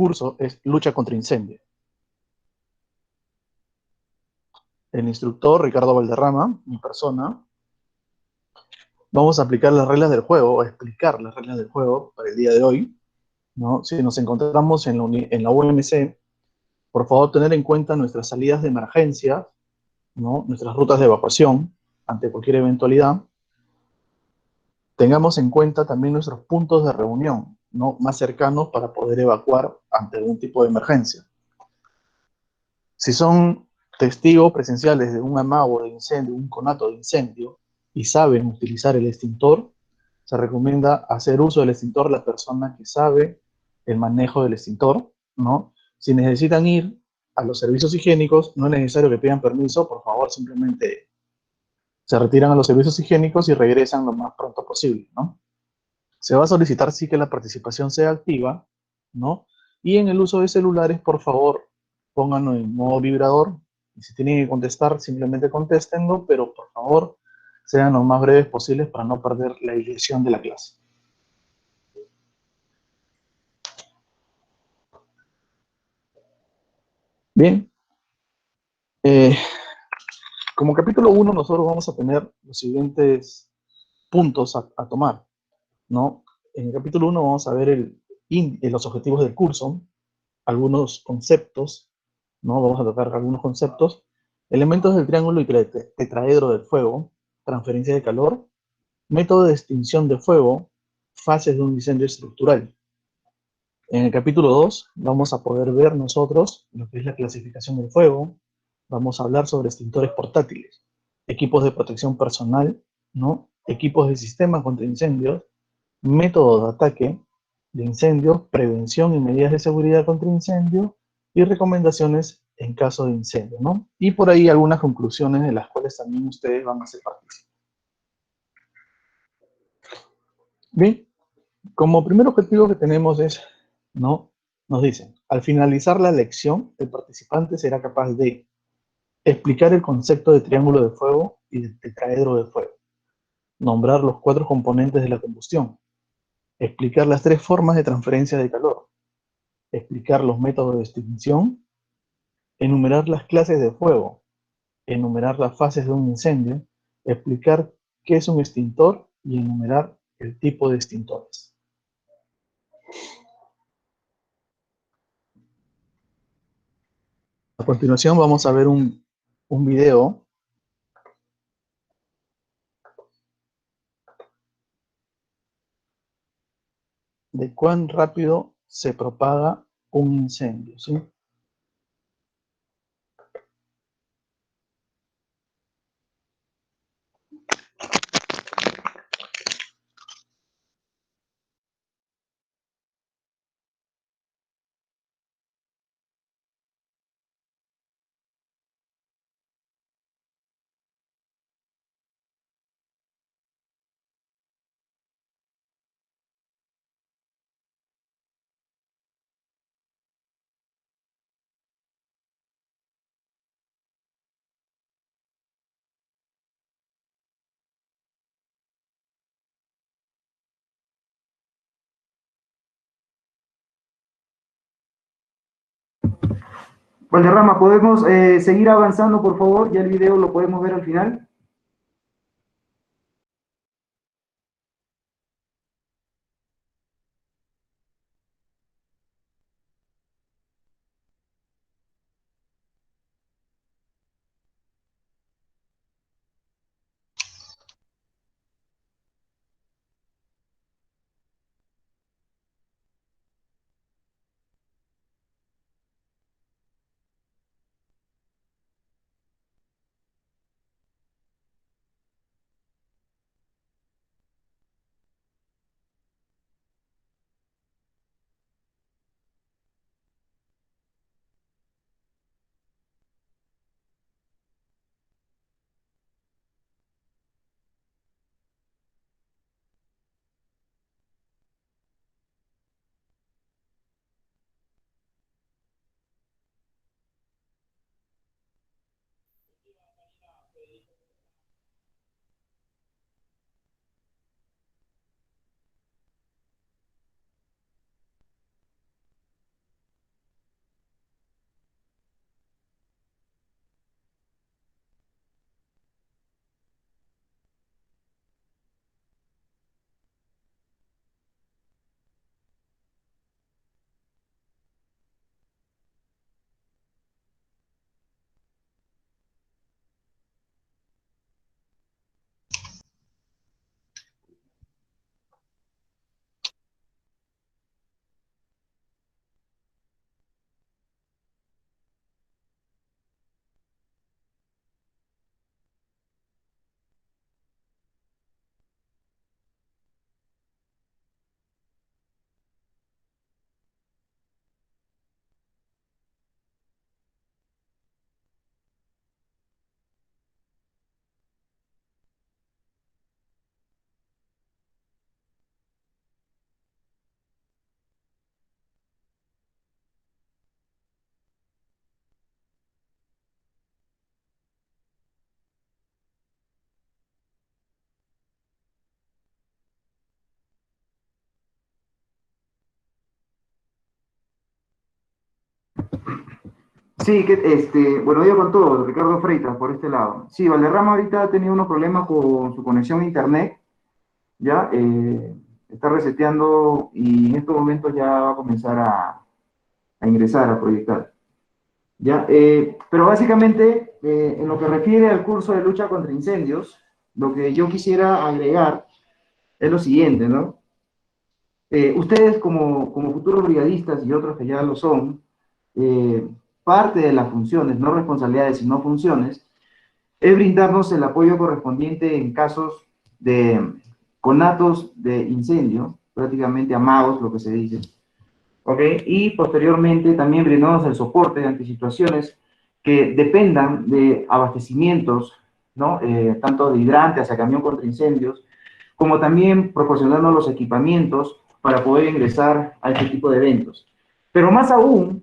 curso es lucha contra incendio. El instructor, Ricardo Valderrama, mi persona, vamos a aplicar las reglas del juego, o a explicar las reglas del juego para el día de hoy, ¿no? Si nos encontramos en la UMC, por favor, tener en cuenta nuestras salidas de emergencia, ¿no? Nuestras rutas de evacuación ante cualquier eventualidad. Tengamos en cuenta también nuestros puntos de reunión, ¿no? Más cercanos para poder evacuar ante algún tipo de emergencia. Si son testigos presenciales de un amago de incendio, un conato de incendio, y saben utilizar el extintor, se recomienda hacer uso del extintor a la persona que sabe el manejo del extintor, ¿no? Si necesitan ir a los servicios higiénicos, no es necesario que pidan permiso, por favor, simplemente se retiran a los servicios higiénicos y regresan lo más pronto posible, ¿no? Se va a solicitar sí que la participación sea activa, ¿no? Y en el uso de celulares, por favor, pónganlo en modo vibrador. Y si tienen que contestar, simplemente contéstenlo, pero por favor, sean lo más breves posibles para no perder la dirección de la clase. Bien, eh, como capítulo uno nosotros vamos a tener los siguientes puntos a tomar, ¿no? En el capítulo uno vamos a ver los objetivos del curso, algunos conceptos, ¿no? Vamos a tocar algunos conceptos, elementos del triángulo y tetraedro del fuego, transferencia de calor, método de extinción de fuego, fases de un incendio estructural. En el capítulo 2 vamos a poder ver nosotros lo que es la clasificación del fuego, vamos a hablar sobre extintores portátiles, equipos de protección personal, ¿no? Equipos de sistemas contra incendios, método de ataque de incendios, prevención y medidas de seguridad contra incendio y recomendaciones en caso de incendio, ¿no? Y por ahí algunas conclusiones de las cuales también ustedes van a ser partícipes. Bien, como primer objetivo que tenemos es, ¿no? Nos dicen, al finalizar la lección, el participante será capaz de explicar el concepto de triángulo de fuego y de tetraedro de fuego, nombrar los 4 componentes de la combustión, explicar las 3 formas de transferencia de calor, explicar los métodos de extinción, enumerar las clases de fuego, enumerar las fases de un incendio, explicar qué es un extintor y enumerar el tipo de extintores. A continuación vamos a ver un video de cuán rápido se propaga un incendio, ¿sí? Valderrama, ¿podemos seguir avanzando, por favor? Ya el video lo podemos ver al final. Sí, bueno, yo con todo, Ricardo Freitas, por este lado. Sí, Valderrama ahorita ha tenido unos problemas con su conexión a internet, ya, está reseteando y en estos momentos ya va a comenzar a ingresar, a proyectar. Ya, pero básicamente, en lo que refiere al curso de lucha contra incendios, lo que yo quisiera agregar es lo siguiente, ¿no? Ustedes como futuros brigadistas y otros que ya lo son, eh, parte de las funciones, no responsabilidades, sino funciones, es brindarnos el apoyo correspondiente en casos de conatos de incendio, prácticamente amados, lo que se dice, ¿ok? Y posteriormente también brindarnos el soporte ante situaciones que dependan de abastecimientos, ¿no? Tanto de hidrantes a camión contra incendios, como también proporcionarnos los equipamientos para poder ingresar a este tipo de eventos. Pero más aún,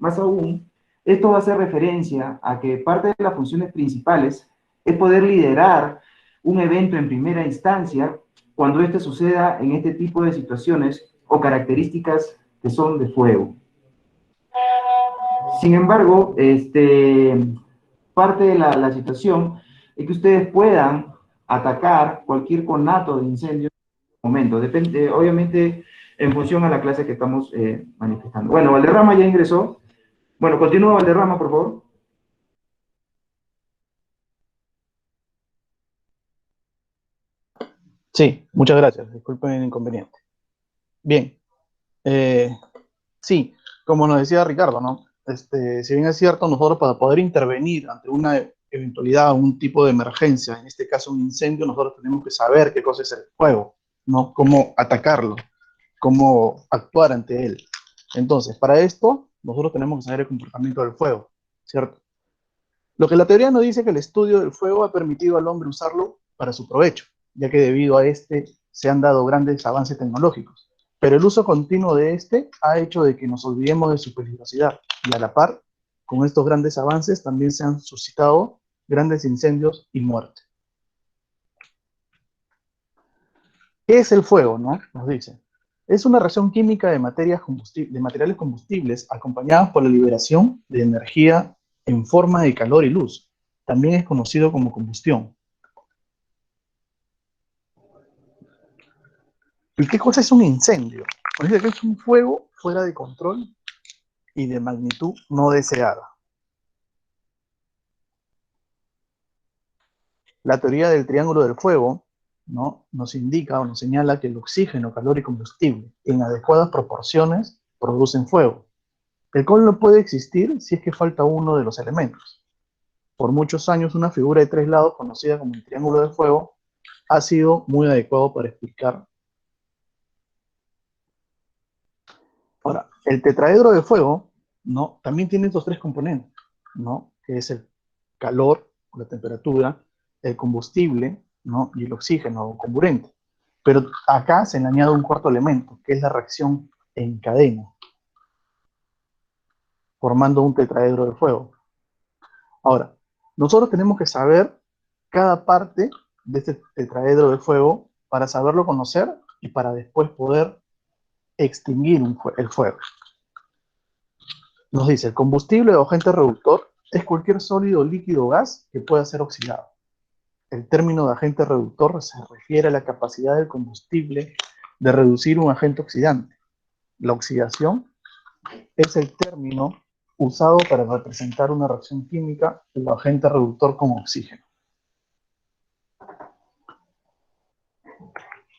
esto va a hacer referencia a que parte de las funciones principales es poder liderar un evento en primera instancia cuando este suceda en este tipo de situaciones o características que son de fuego. Sin embargo, parte de la situación es que ustedes puedan atacar cualquier conato de incendio momento. Depende, obviamente, en función a la clase que estamos manifestando. Bueno, Valderrama ya ingresó. Bueno, continúa Valderrama, por favor. Sí, muchas gracias. Disculpen el inconveniente. Bien, eh, sí, como nos decía Ricardo, ¿no? Si bien es cierto, nosotros para poder intervenir ante una eventualidad, un tipo de emergencia, en este caso un incendio, nosotros tenemos que saber qué cosa es el fuego, ¿no? Cómo atacarlo, cómo actuar ante él. Entonces, para esto, nosotros tenemos que saber el comportamiento del fuego, ¿cierto? Lo que la teoría nos dice que el estudio del fuego ha permitido al hombre usarlo para su provecho, ya que debido a este se han dado grandes avances tecnológicos. Pero el uso continuo de este ha hecho de que nos olvidemos de su peligrosidad y a la par, con estos grandes avances también se han suscitado grandes incendios y muerte. ¿Qué es el fuego, no? Nos dice. Es una reacción química de, de materiales combustibles acompañadas por la liberación de energía en forma de calor y luz. También es conocido como combustión. ¿Y qué cosa es un incendio? Pues dice que es un fuego fuera de control y de magnitud no deseada. La teoría del triángulo del fuego, ¿no? Nos indica o nos señala que el oxígeno, calor y combustible en adecuadas proporciones producen fuego. El cual no puede existir si es que falta uno de los elementos. Por muchos años una figura de tres lados conocida como el triángulo del fuego ha sido muy adecuado para explicar. Ahora, el tetraedro de fuego, ¿no? También tiene estos tres componentes, ¿no? Que es el calor, la temperatura, el combustible, ¿no? Y el oxígeno o comburente. Pero acá se le añade un cuarto elemento, que es la reacción en cadena, formando un tetraedro de fuego. Ahora, nosotros tenemos que saber cada parte de este tetraedro de fuego para saberlo conocer y para después poder extinguir el fuego. Nos dice, el combustible o agente reductor es cualquier sólido, líquido o gas que pueda ser oxidado. El término de agente reductor se refiere a la capacidad del combustible de reducir un agente oxidante. La oxidación es el término usado para representar una reacción química o agente reductor como oxígeno.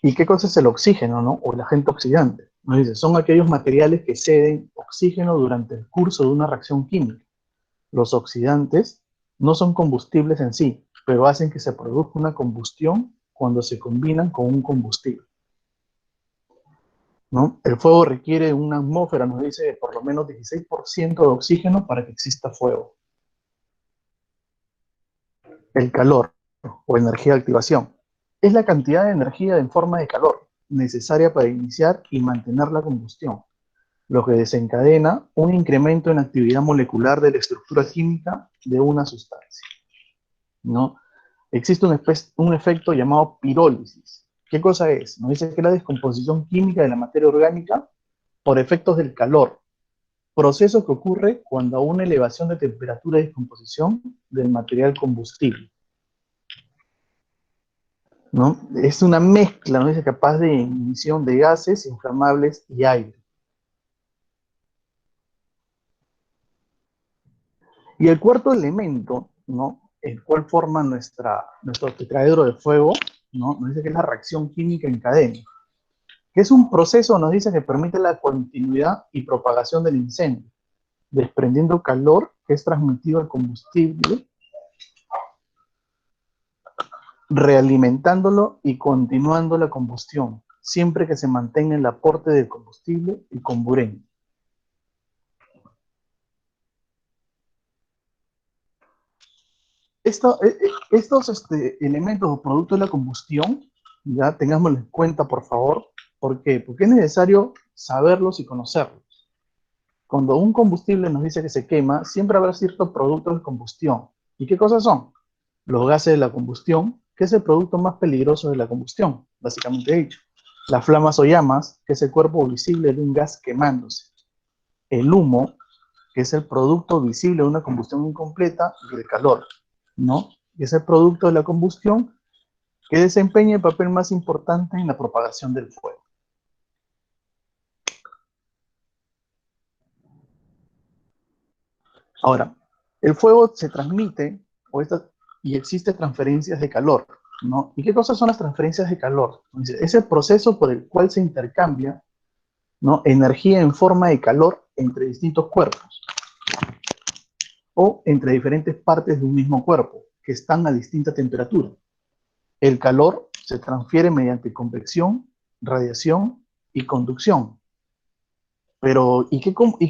¿Y qué cosa es el oxígeno, no? O el agente oxidante? Nos dice, son aquellos materiales que ceden oxígeno durante el curso de una reacción química. Los oxidantes no son combustibles en sí, pero hacen que se produzca una combustión cuando se combinan con un combustible, ¿no? El fuego requiere una atmósfera, nos dice, de por lo menos 16% de oxígeno para que exista fuego. El calor o energía de activación es la cantidad de energía en forma de calor necesaria para iniciar y mantener la combustión, lo que desencadena un incremento en la actividad molecular de la estructura química de una sustancia, ¿no? Existe un efecto llamado pirólisis. ¿Qué cosa es? Nos dice que es la descomposición química de la materia orgánica por efectos del calor, proceso que ocurre cuando a una elevación de temperatura de descomposición del material combustible, ¿no? Es una mezcla, ¿no? Es capaz de emisión de gases inflamables y aire. Y el cuarto elemento, ¿no? El cual forma nuestro tetraedro de fuego, ¿no? Nos dice que es la reacción química en cadena, que es un proceso, nos dice, que permite la continuidad y propagación del incendio, desprendiendo calor que es transmitido al combustible, realimentándolo y continuando la combustión, siempre que se mantenga el aporte del combustible y comburente. Estos elementos o productos de la combustión, ya tengámoslo en cuenta, por favor. ¿Por qué? Porque es necesario saberlos y conocerlos. Cuando un combustible nos dice que se quema, siempre habrá ciertos productos de combustión. ¿Y qué cosas son? Los gases de la combustión, que es el producto más peligroso de la combustión, básicamente dicho. Las flamas o llamas, que es el cuerpo visible de un gas quemándose. El humo, que es el producto visible de una combustión incompleta, y el calor, ¿no? Que es el producto de la combustión que desempeña el papel más importante en la propagación del fuego. Ahora, el fuego se transmite y existen transferencias de calor, ¿no? ¿Y qué cosas son las transferencias de calor? Es el proceso por el cual se intercambia, ¿no?, energía en forma de calor entre distintos cuerpos o entre diferentes partes de un mismo cuerpo que están a distinta temperatura. El calor se transfiere mediante convección, radiación y conducción. Pero,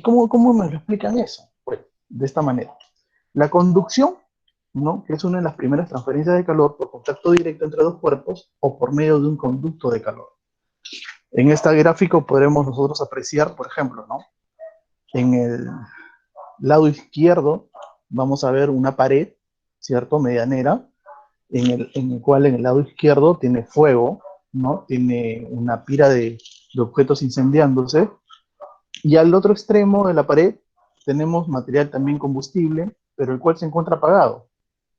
¿cómo me lo explican eso? Pues, de esta manera. La conducción, ¿no?, que es una de las primeras transferencias de calor por contacto directo entre dos cuerpos o por medio de un conducto de calor. En este gráfico podremos nosotros apreciar, por ejemplo, ¿no?, en el lado izquierdo vamos a ver una pared, ¿cierto?, medianera, en el cual en el lado izquierdo tiene fuego, ¿no?, tiene una pira de objetos incendiándose, y al otro extremo de la pared tenemos material también combustible, pero el cual se encuentra apagado.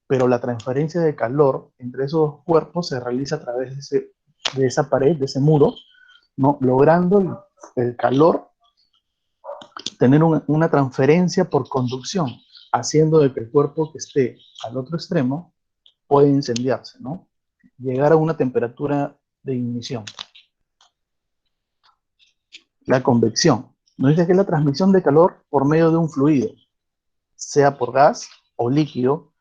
Pero la transferencia de calor entre esos dos cuerpos se realiza a través de esa pared, de ese muro, ¿no?, logrando el calor tener una transferencia por conducción, haciendo de que el cuerpo que esté al otro extremo pueda incendiarse, ¿no?, llegar a una temperatura de ignición. La convección nos dice que es la transmisión de calor por medio de un fluido, sea por gas o líquido,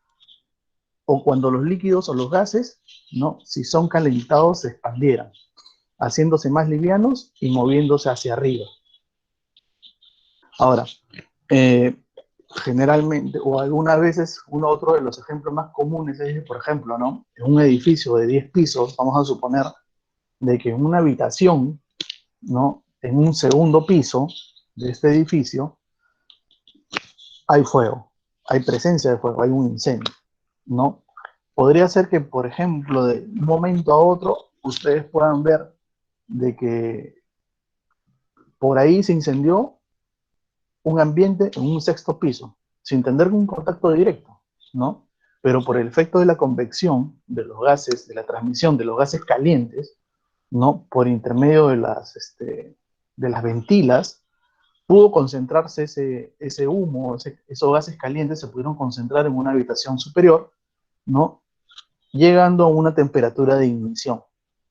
o cuando los líquidos o los gases, ¿no?, si son calentados, se expandieran, haciéndose más livianos y moviéndose hacia arriba. Ahora, generalmente, o algunas veces, otro de los ejemplos más comunes es, por ejemplo, ¿no?, en un edificio de 10 pisos, vamos a suponer de que en una habitación, ¿no?, en un segundo piso de este edificio, hay fuego, hay presencia de fuego, hay un incendio, ¿no? Podría ser que, por ejemplo, de un momento a otro, ustedes puedan ver de que por ahí se incendió un ambiente en un sexto piso, sin tener un contacto directo, ¿no? Pero por el efecto de la convección de los gases, de la transmisión de los gases calientes, ¿no?, por intermedio de las ventilas, pudo concentrarse ese humo, esos gases calientes se pudieron concentrar en una habitación superior, ¿no?, llegando a una temperatura de ignición,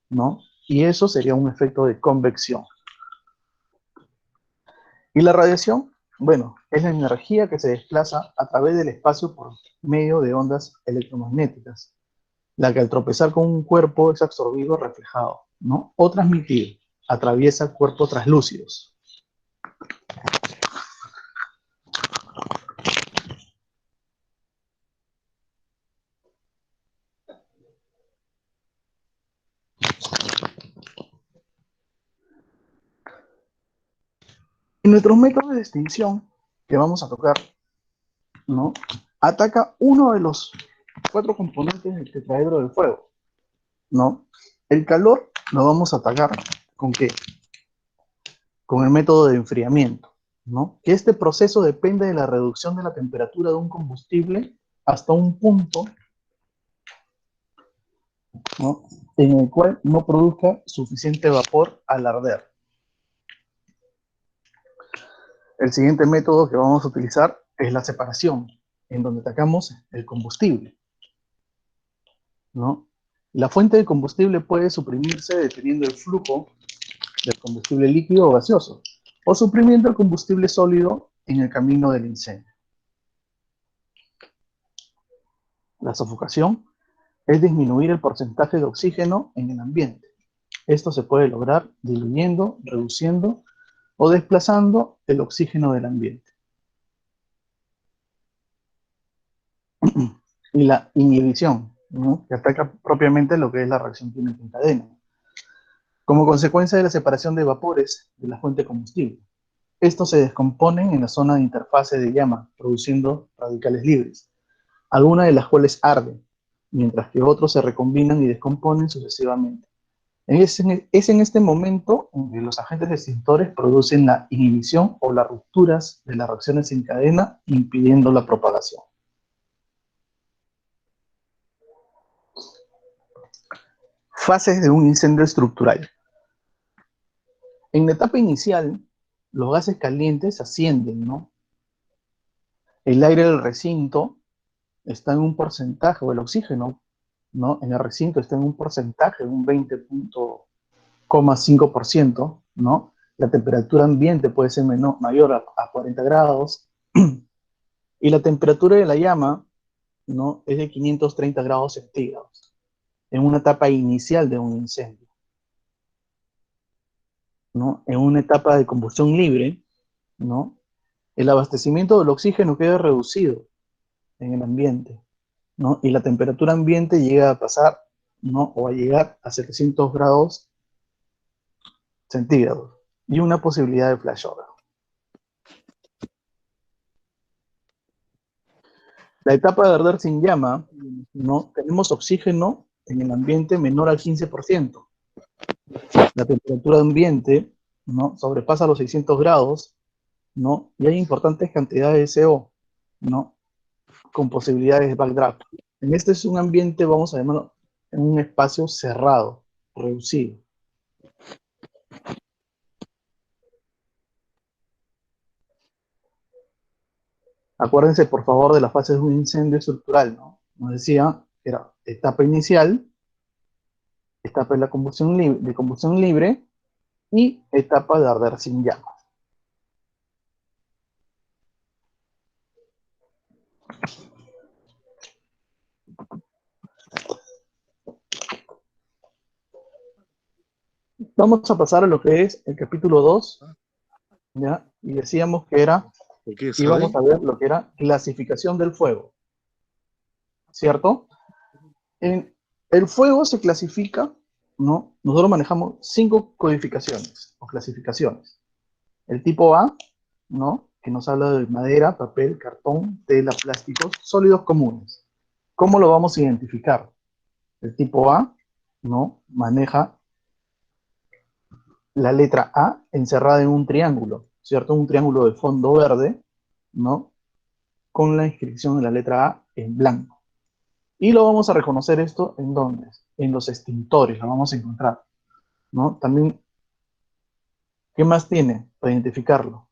¿no? Y eso sería un efecto de convección. ¿Y la radiación? Bueno, es la energía que se desplaza a través del espacio por medio de ondas electromagnéticas, la que al tropezar con un cuerpo es absorbido o reflejado, ¿no?, o transmitido, atraviesa cuerpos translúcidos. En nuestros métodos de extinción que vamos a tocar, ¿no?, ataca uno de los 4 componentes del tetraedro del fuego, ¿no? El calor lo vamos a atacar ¿con qué? Con el método de enfriamiento, ¿no? Que este proceso depende de la reducción de la temperatura de un combustible hasta un punto, ¿no?, en el cual no produzca suficiente vapor al arder. El siguiente método que vamos a utilizar es la separación, en donde sacamos el combustible, ¿no? La fuente de combustible puede suprimirse deteniendo el flujo del combustible líquido o gaseoso, o suprimiendo el combustible sólido en el camino del incendio. La sofocación es disminuir el porcentaje de oxígeno en el ambiente. Esto se puede lograr diluyendo, reduciendo o desplazando el oxígeno del ambiente. Y la inhibición, ¿no?, que ataca propiamente lo que es la reacción química en cadena, como consecuencia de la separación de vapores de la fuente de combustible. Estos se descomponen en la zona de interfase de llama, produciendo radicales libres, algunas de las cuales arden, mientras que otros se recombinan y descomponen sucesivamente. Es en este momento en que los agentes extintores producen la inhibición o las rupturas de las reacciones en cadena, impidiendo la propagación. Fases de un incendio estructural. En la etapa inicial, los gases calientes ascienden, ¿no? El aire del recinto está en un porcentaje, o el oxígeno, ¿no?, en el recinto está en un porcentaje de un 20,5%, ¿no? La temperatura ambiente puede ser mayor a 40 grados, y la temperatura de la llama, ¿no?, es de 530 grados centígrados, en una etapa inicial de un incendio, ¿no? En una etapa de combustión libre, ¿no?, el abastecimiento del oxígeno queda reducido en el ambiente, ¿no? Y la temperatura ambiente llega a pasar, ¿no?, o a llegar a 700 grados centígrados, y una posibilidad de flashover. La etapa de arder sin llama, ¿no?, tenemos oxígeno en el ambiente menor al 15%. La temperatura ambiente, ¿no?, sobrepasa los 600 grados, ¿no?, y hay importantes cantidades de CO, ¿no?, con posibilidades de backdraft. En este es un ambiente, vamos a llamarlo, en un espacio cerrado, reducido. Acuérdense, por favor, de las fases de un incendio estructural, ¿no? Nos decía que era etapa inicial, etapa de la combustión libre y etapa de arder sin llamas. Vamos a pasar a lo que es el capítulo 2, ¿ya? Y decíamos que íbamos a ver lo que era clasificación del fuego, ¿cierto? El fuego se clasifica, ¿no? Nosotros manejamos 5 codificaciones o clasificaciones. El tipo A, ¿no?, que nos habla de madera, papel, cartón, tela, plásticos, sólidos comunes. ¿Cómo lo vamos a identificar? El tipo A, ¿no?, maneja la letra A encerrada en un triángulo, ¿cierto? Un triángulo de fondo verde, ¿no?, con la inscripción de la letra A en blanco. Y lo vamos a reconocer esto ¿en dónde? En los extintores, lo vamos a encontrar, ¿no? También, ¿qué más tiene para identificarlo?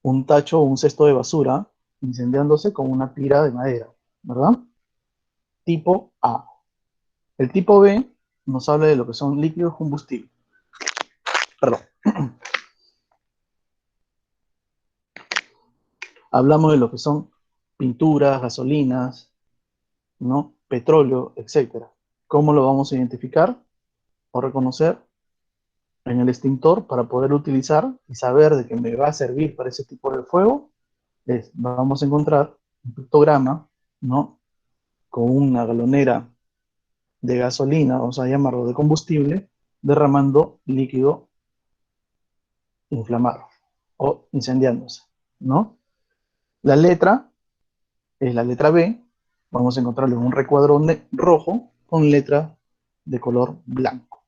Un tacho o un cesto de basura incendiándose con una tira de madera, ¿verdad? Tipo A. El tipo B nos habla de lo que son líquidos combustibles. Perdón. Hablamos de lo que son pinturas, gasolinas, ¿no?, petróleo, etcétera. ¿Cómo lo vamos a identificar o reconocer? En el extintor, para poder utilizar y saber de que me va a servir para ese tipo de fuego, vamos a encontrar un pictograma, ¿no?, con una galonera de gasolina, vamos a llamarlo de combustible, derramando líquido inflamado o incendiándose, ¿no? La letra es la letra B, vamos a encontrarlo en un recuadro rojo con letra de color blanco.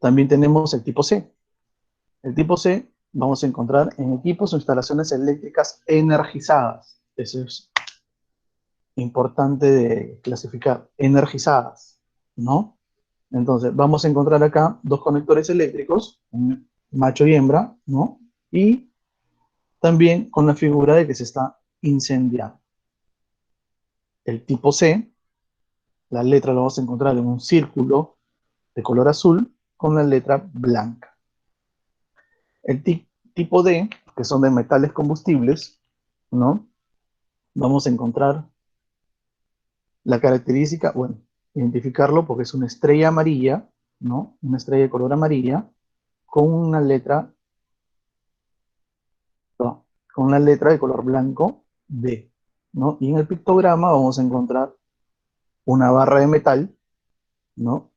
También tenemos el tipo C. El tipo C vamos a encontrar en equipos o instalaciones eléctricas energizadas. Eso es importante de clasificar. Energizadas, ¿no? Entonces, vamos a encontrar acá dos conectores eléctricos, un macho y hembra, ¿no? Y también con la figura de que se está incendiando. El tipo C, la letra la vamos a encontrar en un círculo de color azul con la letra blanca. El tipo D, que son de metales combustibles, ¿no? Vamos a encontrar la característica, bueno, identificarlo porque es una estrella amarilla, ¿no? Una estrella de color amarilla con una letra, no, con una letra de color blanco D, ¿no? Y en el pictograma vamos a encontrar una barra de metal, ¿no?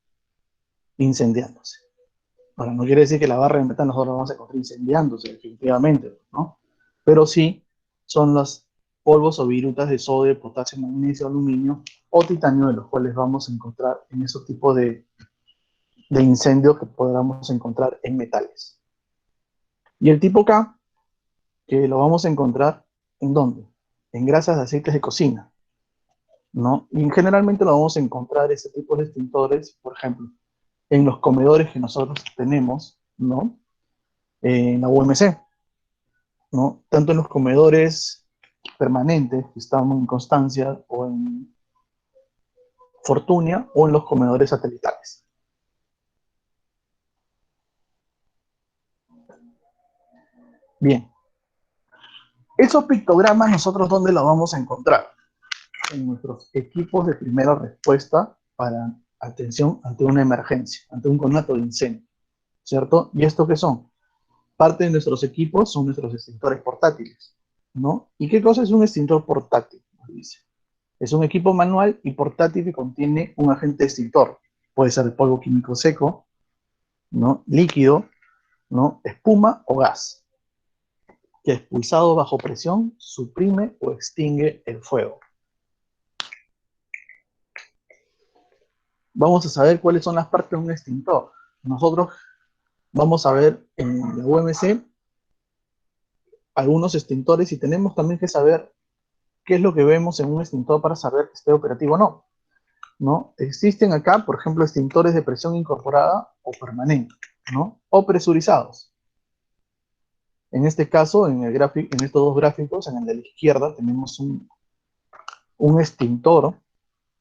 Incendiándose. Ahora, no quiere decir que la barra de metal nosotros la vamos a encontrar incendiándose, definitivamente, ¿no? Pero sí son los polvos o virutas de sodio, potasio, magnesio, aluminio o titanio, de los cuales vamos a encontrar en esos tipos de incendios que podamos encontrar en metales. Y el tipo K, que lo vamos a encontrar ¿en dónde? En grasas de aceites de cocina, ¿no? Y generalmente lo vamos a encontrar ese tipo de extintores, por ejemplo, en los comedores que nosotros tenemos, ¿no? En la UMC, ¿no? Tanto en los comedores permanentes, que están en Constancia o en Fortunia, o en los comedores satelitales. Bien, esos pictogramas nosotros ¿dónde los vamos a encontrar? En nuestros equipos de primera respuesta para atención ante una emergencia, ante un conato de incendio, ¿cierto? ¿Y esto qué son? Parte de nuestros equipos son nuestros extintores portátiles, ¿no? ¿Y qué cosa es un extintor portátil? Nos dice. Es un equipo manual y portátil que contiene un agente extintor. Puede ser de polvo químico seco, ¿no? Líquido, ¿no? Espuma o gas, que expulsado bajo presión suprime o extingue el fuego. Vamos a saber cuáles son las partes de un extintor. Nosotros vamos a ver en la UMC algunos extintores y tenemos también que saber qué es lo que vemos en un extintor para saber que esté operativo o no, ¿no? Existen acá, por ejemplo, extintores de presión incorporada o permanente, ¿no? O presurizados. En este caso, en estos dos gráficos, en el de la izquierda tenemos un extintor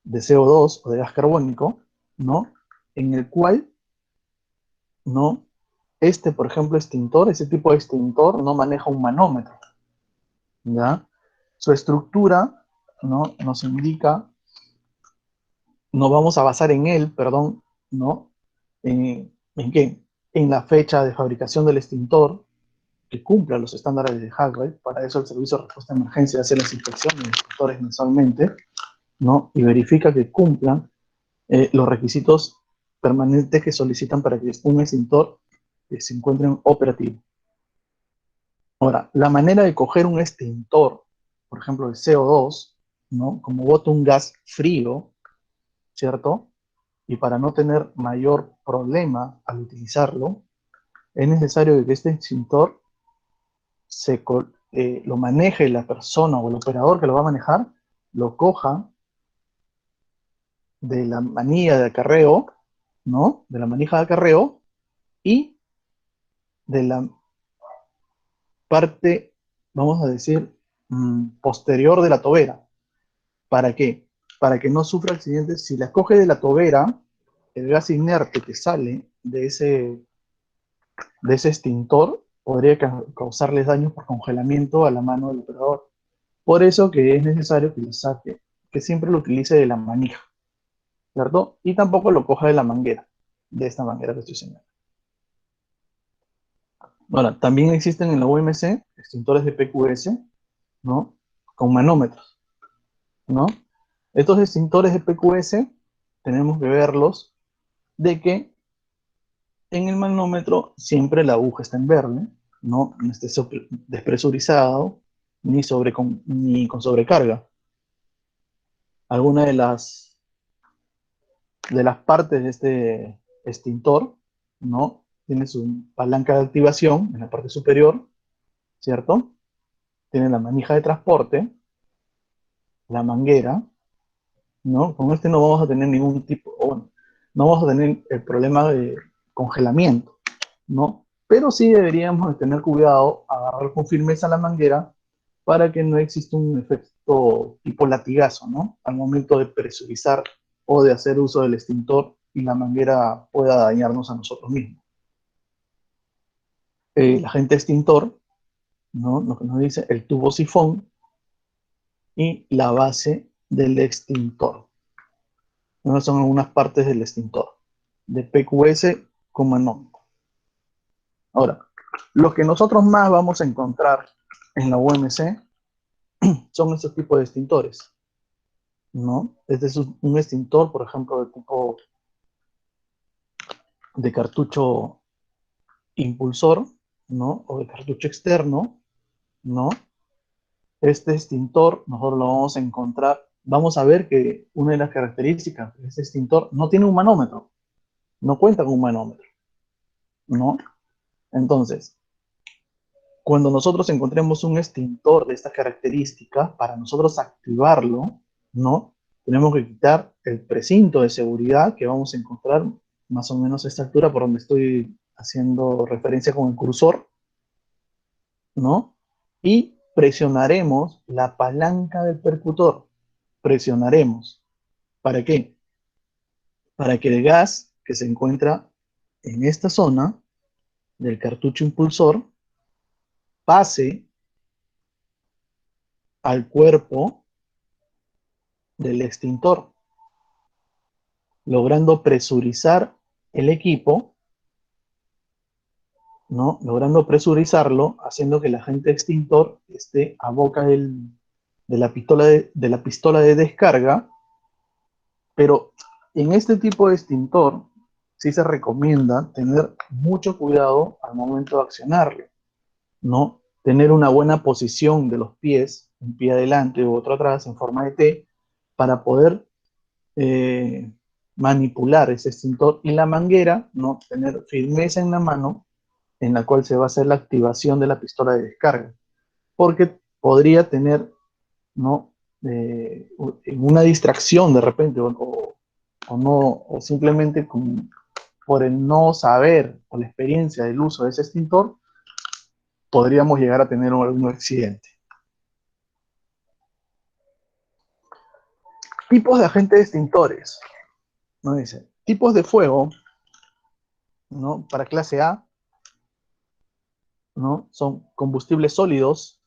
de CO2 o de gas carbónico, ¿no? En el cual, ¿no? Por ejemplo, ese tipo de extintor no maneja un manómetro, ¿ya? Su estructura, ¿no? Nos indica, nos vamos a basar en él, perdón, ¿no? ¿En qué? En la fecha de fabricación del extintor, que cumpla los estándares de Hackett. Para eso el Servicio de Respuesta a Emergencia hace las inspecciones de extintores mensualmente, ¿no? Y verifica que cumplan los requisitos permanentes que solicitan para que un extintor se encuentre operativo. Ahora, la manera de coger un extintor, por ejemplo, el CO2, ¿no? Como bota un gas frío, ¿cierto? Y para no tener mayor problema al utilizarlo, es necesario que este extintor lo maneje la persona o el operador que lo va a manejar, lo coja de la manilla de acarreo, ¿no? De la manija de acarreo y de la parte, vamos a decir, posterior de la tobera. ¿Para qué? Para que no sufra accidentes. Si la coge de la tobera, el gas inerte que sale de ese extintor podría causarles daños por congelamiento a la mano del operador. Por eso que es necesario que lo saque, que siempre lo utilice de la manija, ¿cierto? Y tampoco lo coja de la manguera, de esta manguera que estoy señalando. Ahora, también existen en la UMC extintores de PQS, ¿no? Con manómetros, ¿no? Estos extintores de PQS tenemos que verlos de que en el manómetro siempre la aguja está en verde, ¿no? No esté despresurizado ni con sobrecarga. Alguna de las partes de este extintor, ¿no? tiene su palanca de activación en la parte superior, ¿cierto? Tiene la manija de transporte, la manguera, ¿no? Con este no vamos a tener ningún tipo, o bueno, no vamos a tener el problema de congelamiento, ¿no? Pero sí deberíamos de tener cuidado, agarrar con firmeza la manguera para que no exista un efecto tipo latigazo, ¿no? Al momento de presurizar o de hacer uso del extintor y la manguera pueda dañarnos a nosotros mismos. El agente extintor, ¿no? Lo que nos dice el tubo sifón y la base del extintor. ¿No? Son algunas partes del extintor, de PQS como no. Ahora, lo que nosotros más vamos a encontrar en la UMC son estos tipos de extintores, ¿no? Este es un extintor, por ejemplo, de tipo de cartucho impulsor, ¿no? O de cartucho externo, ¿no? Este extintor nosotros lo vamos a encontrar, vamos a ver que una de las características de este extintor no tiene un manómetro, no cuenta con un manómetro, ¿no? Entonces, cuando nosotros encontremos un extintor de esta característica, para nosotros activarlo, ¿no? Tenemos que quitar el precinto de seguridad que vamos a encontrar más o menos a esta altura por donde estoy haciendo referencia con el cursor, ¿no? Y presionaremos la palanca del percutor. Presionaremos. ¿Para qué? Para que el gas que se encuentra en esta zona del cartucho impulsor pase al cuerpo del extintor, logrando presurizar el equipo, ¿no? Logrando presurizarlo, haciendo que el agente extintor esté a boca de la pistola de descarga, pero en este tipo de extintor sí se recomienda tener mucho cuidado al momento de accionarlo, ¿no? Tener una buena posición de los pies, un pie adelante u otro atrás en forma de T, para poder eh, manipular ese extintor y la manguera, ¿no? Tener firmeza en la mano en la cual se va a hacer la activación de la pistola de descarga, porque podría tener, ¿no? Una distracción de repente o no, o simplemente por el no saber o la experiencia del uso de ese extintor, podríamos llegar a tener algún accidente. Tipos de agentes extintores, ¿no? Dice, tipos de fuego, ¿no? Para clase A, ¿no? Son combustibles sólidos,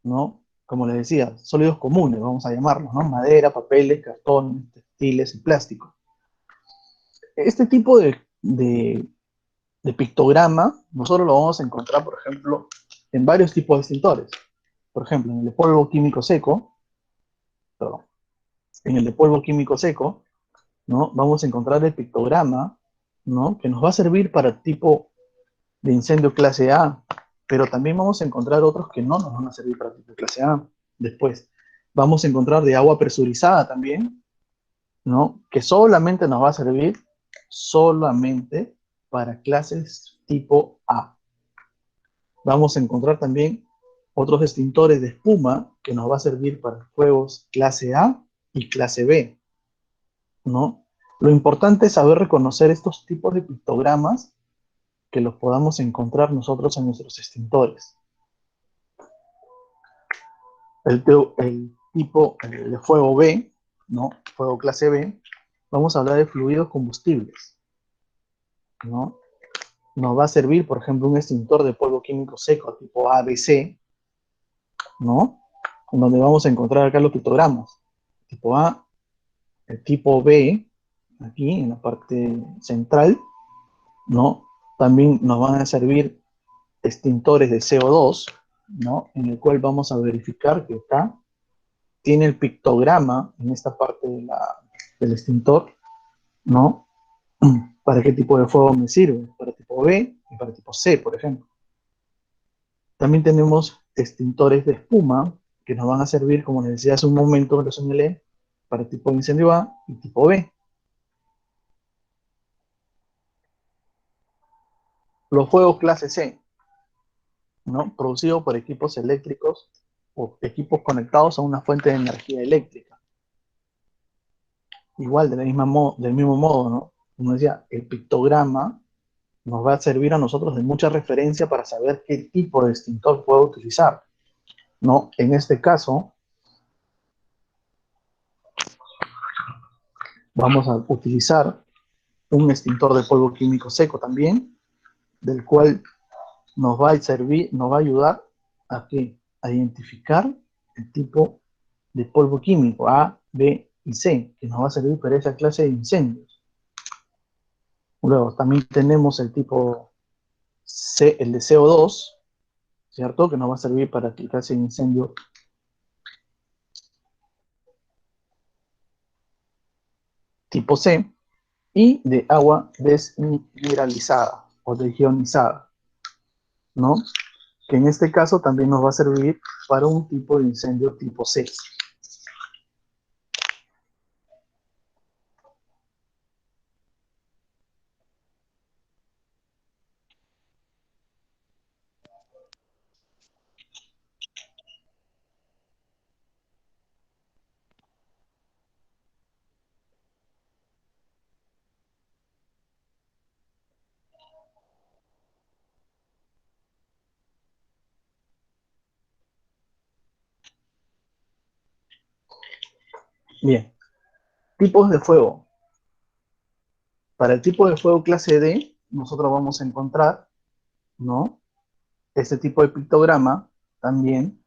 ¿no? Como les decía, sólidos comunes, vamos a llamarlos, ¿no? Madera, papeles, cartón, textiles y plástico. Este tipo de pictograma, nosotros lo vamos a encontrar, por ejemplo, en varios tipos de extintores. Por ejemplo, en el de polvo químico seco, perdón, en el de polvo químico seco, ¿no? Vamos a encontrar el pictograma, ¿no? Que nos va a servir para tipo de incendio clase A, pero también vamos a encontrar otros que no nos van a servir para tipo clase A. Después, vamos a encontrar de agua presurizada también, ¿no? Que solamente nos va a servir solamente para clases tipo A. Vamos a encontrar también otros extintores de espuma que nos va a servir para fuegos clase A y clase B, ¿no? Lo importante es saber reconocer estos tipos de pictogramas que los podamos encontrar nosotros en nuestros extintores. El tipo de fuego B, ¿no? Fuego clase B, vamos a hablar de fluidos combustibles, ¿no? Nos va a servir, por ejemplo, un extintor de polvo químico seco tipo ABC, ¿no? En donde vamos a encontrar acá los pictogramas. Tipo A, el tipo B, aquí en la parte central, ¿no? También nos van a servir extintores de CO2, ¿no? En el cual vamos a verificar que acá tiene el pictograma en esta parte del extintor, ¿no? ¿Para qué tipo de fuego me sirve? Para tipo B y para tipo C, por ejemplo. También tenemos extintores de espuma que nos van a servir, como les decía hace un momento, lo señalé, para tipo de incendio A y tipo B. los fuegos clase C, ¿no? Producidos por equipos eléctricos o equipos conectados a una fuente de energía eléctrica. Igual, del mismo modo, ¿no? Como decía, el pictograma nos va a servir a nosotros de mucha referencia para saber qué tipo de extintor puedo utilizar, ¿no? En este caso, vamos a utilizar un extintor de polvo químico seco también, del cual nos va a servir, nos va a ayudar a, ¿qué? A identificar el tipo de polvo químico A, B y C, que nos va a servir para esa clase de incendios. Luego también tenemos el tipo C, el de CO2, ¿cierto? Que nos va a servir para la clase de incendio tipo C, y de agua desmineralizada o desionizada, ¿no? Que en este caso también nos va a servir para un tipo de incendio tipo C. Bien, tipos de fuego. Para el tipo de fuego clase D, nosotros vamos a encontrar, ¿no? Este tipo de pictograma también,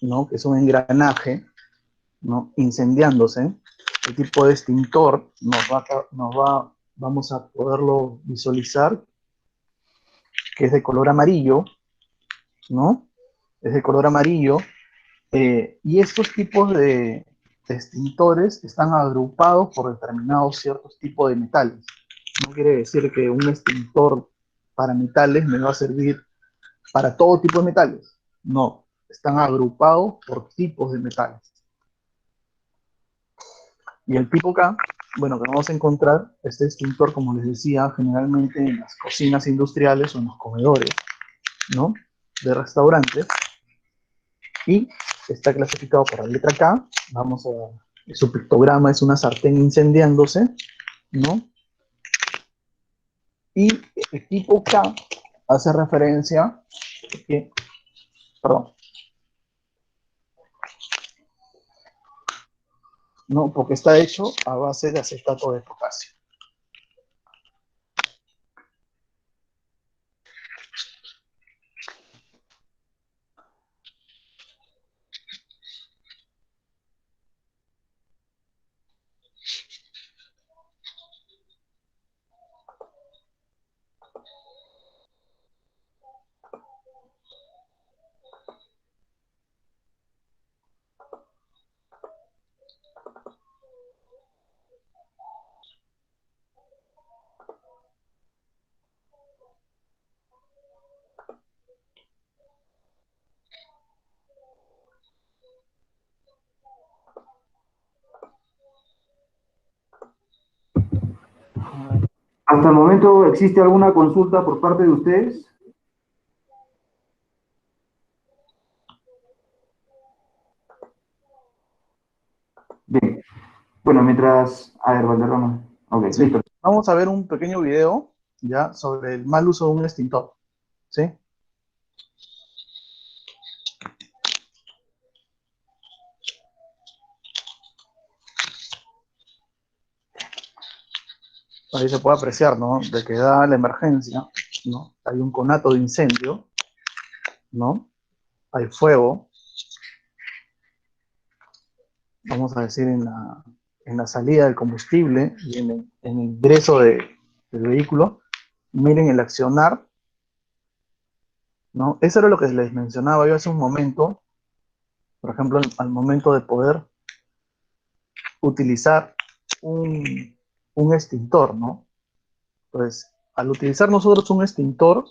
¿no? Que es un engranaje, ¿no? Incendiándose. El tipo de extintor vamos a poderlo visualizar, que es de color amarillo, ¿no? Es de color amarillo. Y estos tipos de extintores están agrupados por determinados ciertos tipos de metales. No quiere decir que un extintor para metales me va a servir para todo tipo de metales. No, están agrupados por tipos de metales. Y el tipo K, bueno, que vamos a encontrar este extintor, como les decía, generalmente en las cocinas industriales o en los comedores, ¿no? De restaurantes. Y está clasificado por la letra K. Vamos a... Su pictograma es una sartén incendiándose, ¿no? Y el tipo K hace referencia que, perdón, no, porque está hecho a base de acetato de potasio. Hasta el momento, ¿existe alguna consulta por parte de ustedes? Bien. Bueno, mientras... A ver, Valderrama. Ok, Sí. listo. Vamos a ver un pequeño video ya sobre el mal uso de un extintor. ¿Sí? Ahí se puede apreciar, ¿no? De que da la emergencia, ¿no? Hay un conato de incendio, ¿no? Hay fuego, vamos a decir, en la salida del combustible y en el ingreso del vehículo. Miren el accionar, ¿no? Eso era lo que les mencionaba yo hace un momento, por ejemplo, al momento de poder utilizar un extintor, ¿no? Pues al utilizar nosotros un extintor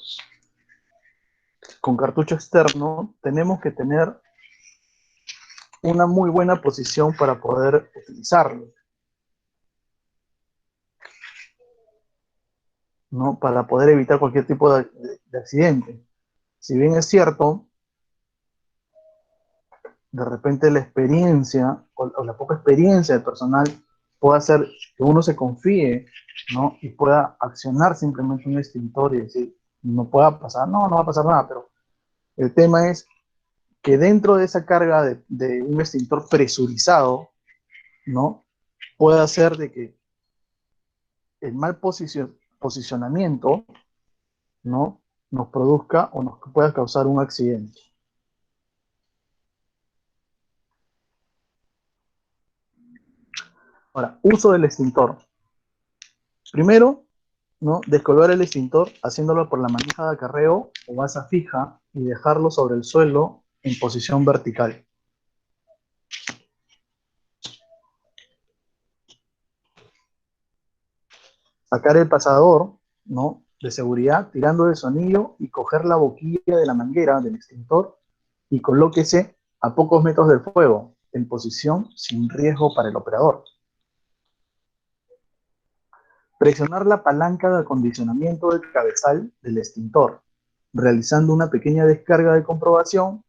con cartucho externo, tenemos que tener una muy buena posición para poder utilizarlo. ¿no? Para poder evitar cualquier tipo de accidente. Si bien es cierto, de repente la experiencia o la poca experiencia del personal puede hacer que uno se confíe, ¿no? Y pueda accionar simplemente un extintor y decir, no pueda pasar, no va a pasar nada, pero el tema es que dentro de esa carga de un extintor presurizado, ¿no? Puede hacer de que el mal posicionamiento, ¿no? Nos produzca o nos pueda causar un accidente. Ahora, uso del extintor. Primero, ¿no? Descolgar el extintor haciéndolo por la manija de acarreo o basa fija y dejarlo sobre el suelo en posición vertical. Sacar el pasador, ¿no? De seguridad tirando del sonillo y coger la boquilla de la manguera del extintor y colóquese a pocos metros del fuego, en posición sin riesgo para el operador. Presionar la palanca de acondicionamiento del cabezal del extintor, realizando una pequeña descarga de comprobación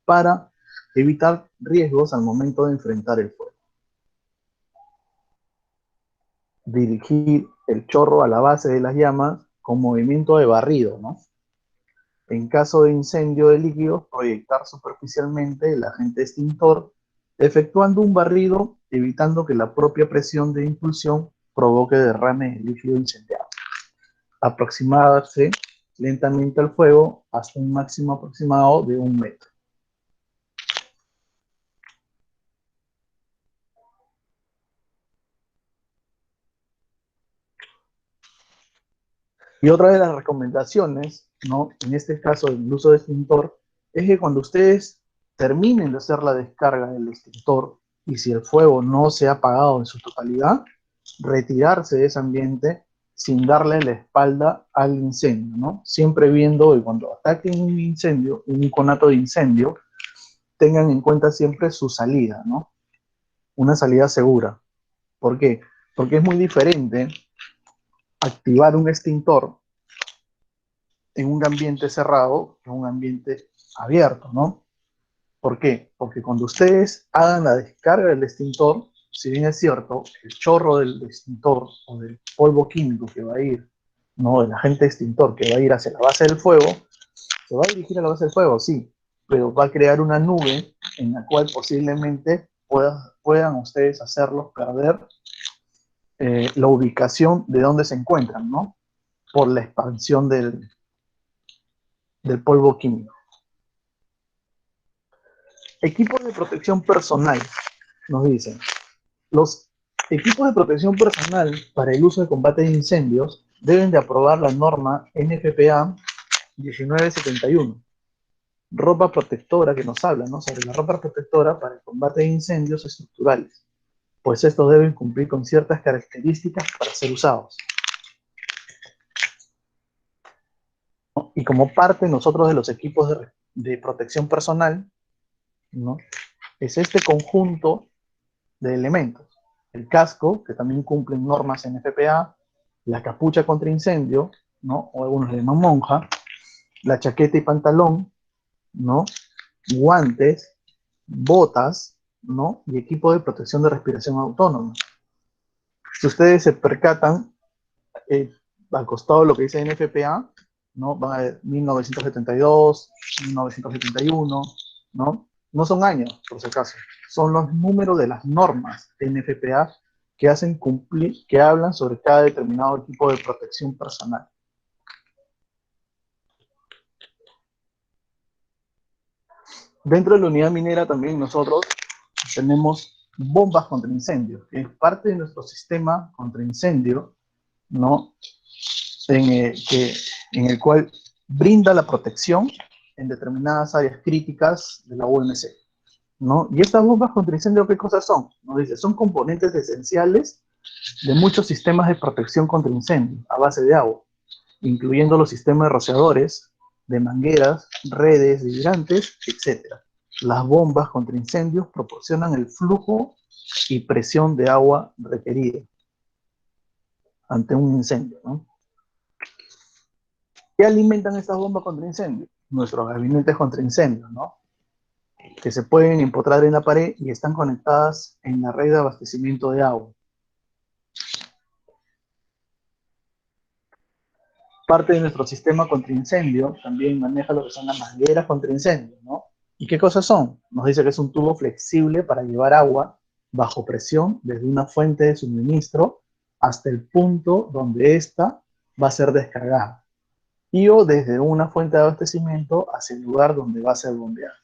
para evitar riesgos al momento de enfrentar el fuego. Dirigir el chorro a la base de las llamas con movimiento de barrido, ¿no? En caso de incendio de líquidos, proyectar superficialmente el agente extintor, efectuando un barrido, evitando que la propia presión de impulsión provoque derrame de líquido incendiado. Aproximarse lentamente al fuego hasta un máximo aproximado de 1 metro. Y otra de las recomendaciones, ¿no? En este caso, el uso de extintor, es que cuando ustedes terminen de hacer la descarga del extintor y si el fuego no se ha apagado en su totalidad, retirarse de ese ambiente sin darle la espalda al incendio, ¿no? Siempre viendo que cuando ataquen un incendio, un conato de incendio, tengan en cuenta siempre su salida, ¿no? Una salida segura. ¿Por qué? Porque es muy diferente activar un extintor en un ambiente cerrado que en un ambiente abierto, ¿no? ¿Por qué? Porque cuando ustedes hagan la descarga del extintor, si bien es cierto, el chorro del extintor o del polvo químico que va a ir, ¿no? El agente extintor que va a ir hacia la base del fuego, se va a dirigir a la base del fuego, sí, pero va a crear una nube en la cual posiblemente puedan ustedes hacerlos perder la ubicación de donde se encuentran, ¿no? Por la expansión del polvo químico. Equipos de protección personal, nos dicen. Los equipos de protección personal para el uso de combate de incendios deben de aprobar la norma NFPA 1971. Ropa protectora que nos habla, ¿no? Sobre la ropa protectora para el combate de incendios estructurales, pues estos deben cumplir con ciertas características para ser usados, ¿no? Y como parte nosotros de los equipos de protección personal, ¿no? Es este conjunto de elementos. El casco, que también cumplen normas NFPA, la capucha contra incendio, ¿no? O algunos le llaman monja, la chaqueta y pantalón, ¿no? Guantes, botas, ¿no? Y equipo de protección de respiración autónoma. Si ustedes se percatan, al costado de lo que dice NFPA, ¿no? Van a ver 1972, 1971, ¿no? No son años, por si acaso, son los números de las normas de NFPA que hacen cumplir, que hablan sobre cada determinado equipo de protección personal. Dentro de la unidad minera también nosotros tenemos bombas contra incendio, que es parte de nuestro sistema contra incendio, ¿no? En el cual brinda la protección en determinadas áreas críticas de la OMC, ¿no? Y estas bombas contra incendio, ¿qué cosas son? Nos dice, son componentes esenciales de muchos sistemas de protección contra incendio a base de agua, incluyendo los sistemas de rociadores, de mangueras, redes de hidrantes, etc. Las bombas contra incendios proporcionan el flujo y presión de agua requerida ante un incendio, ¿no? ¿Qué alimentan estas bombas contra incendio? Nuestros gabinetes contra incendios, ¿no? Que se pueden empotrar en la pared y están conectadas en la red de abastecimiento de agua. Parte de nuestro sistema contra incendio también maneja lo que son las mangueras contra incendio, ¿no? ¿Y qué cosas son? Nos dice que es un tubo flexible para llevar agua bajo presión desde una fuente de suministro hasta el punto donde ésta va a ser descargada, y o desde una fuente de abastecimiento hacia el lugar donde va a ser bombeada.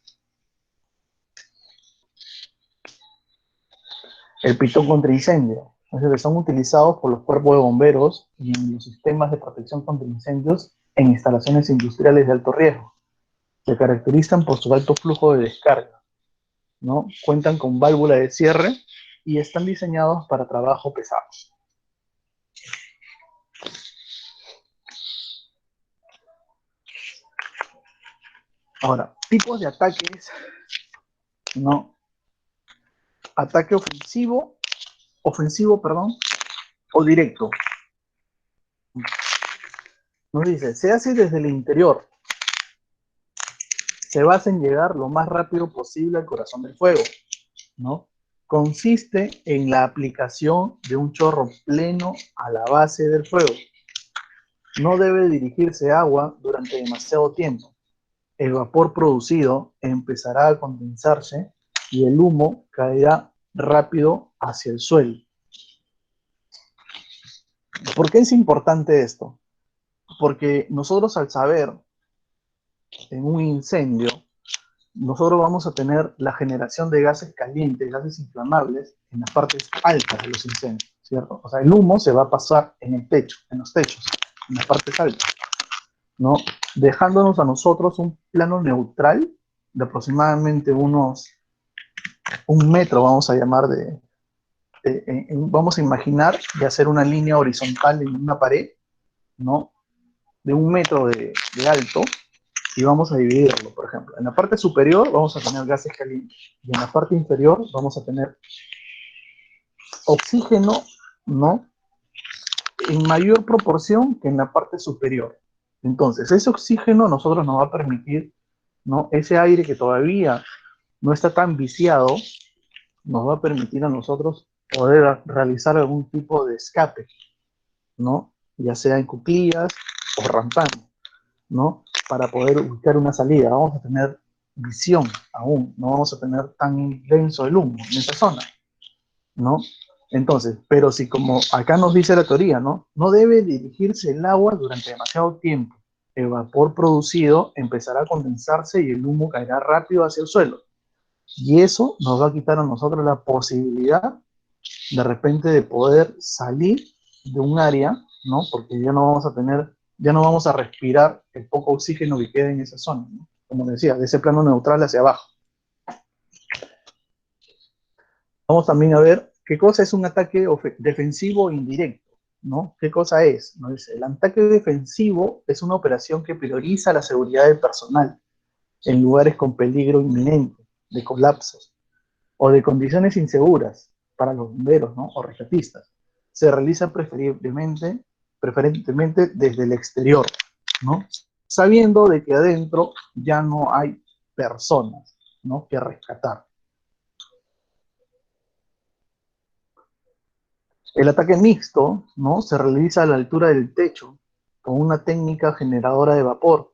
El pitón contra incendio, es decir, son utilizados por los cuerpos de bomberos y en los sistemas de protección contra incendios en instalaciones industriales de alto riesgo. Se caracterizan por su alto flujo de descarga, ¿no? Cuentan con válvula de cierre y están diseñados para trabajo pesado. Ahora, tipos de ataques, ¿no? Ataque ofensivo, o directo. Nos dice, se hace desde el interior, se basa en llegar lo más rápido posible al corazón del fuego, ¿no? Consiste en la aplicación de un chorro pleno a la base del fuego. No debe dirigirse agua durante demasiado tiempo. El vapor producido empezará a condensarse y el humo caerá rápido hacia el suelo. ¿Por qué es importante esto? Porque nosotros, al saber en un incendio, nosotros vamos a tener la generación de gases calientes, gases inflamables, en las partes altas de los incendios, ¿cierto? O sea, el humo se va a pasar en el techo, en los techos, en las partes altas, ¿no? Dejándonos a nosotros un plano neutral de aproximadamente unos 1 metro, vamos a llamar, vamos a imaginar de hacer una línea horizontal en una pared, ¿no? De 1 metro de alto, y vamos a dividirlo, por ejemplo. En la parte superior vamos a tener gases calientes, y en la parte inferior vamos a tener oxígeno, ¿no? En mayor proporción que en la parte superior. Entonces, ese oxígeno a nosotros nos va a permitir, ¿no? Ese aire que todavía no está tan viciado, nos va a permitir a nosotros poder realizar algún tipo de escape, ¿no? Ya sea en cuclillas o rampando, ¿no? Para poder buscar una salida. Vamos a tener visión aún, no vamos a tener tan denso el humo en esa zona, ¿no? Entonces, pero si como acá nos dice la teoría, ¿no? No debe dirigirse el agua durante demasiado tiempo. El vapor producido empezará a condensarse y el humo caerá rápido hacia el suelo. Y eso nos va a quitar a nosotros la posibilidad de repente de poder salir de un área, ¿no? Porque ya no vamos a tener, ya no vamos a respirar el poco oxígeno que queda en esa zona, ¿no? Como decía, de ese plano neutral hacia abajo. Vamos también a ver qué cosa es un ataque defensivo indirecto, ¿no? ¿Qué cosa es? ¿No? Dice, el ataque defensivo es una operación que prioriza la seguridad del personal en lugares con peligro inminente de colapsos o de condiciones inseguras para los bomberos, ¿no? O rescatistas. Se realiza preferentemente desde el exterior, ¿no? Sabiendo de que adentro ya no hay personas, ¿no? Que rescatar. El ataque mixto, ¿no? Se realiza a la altura del techo con una técnica generadora de vapor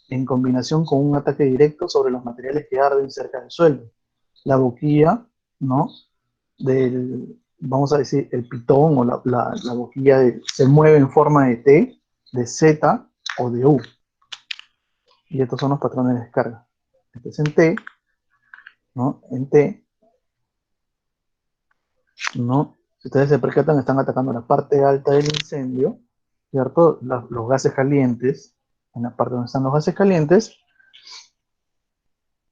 en combinación con un ataque directo sobre los materiales que arden cerca del suelo. La boquilla, ¿no? Vamos a decir, el pitón o la boquilla se mueve en forma de T, de Z o de U. Y estos son los patrones de descarga. Este es en T, ¿no? En T, ¿no? Si ustedes se percatan, están atacando la parte alta del incendio, ¿cierto? Los gases calientes, en la parte donde están los gases calientes,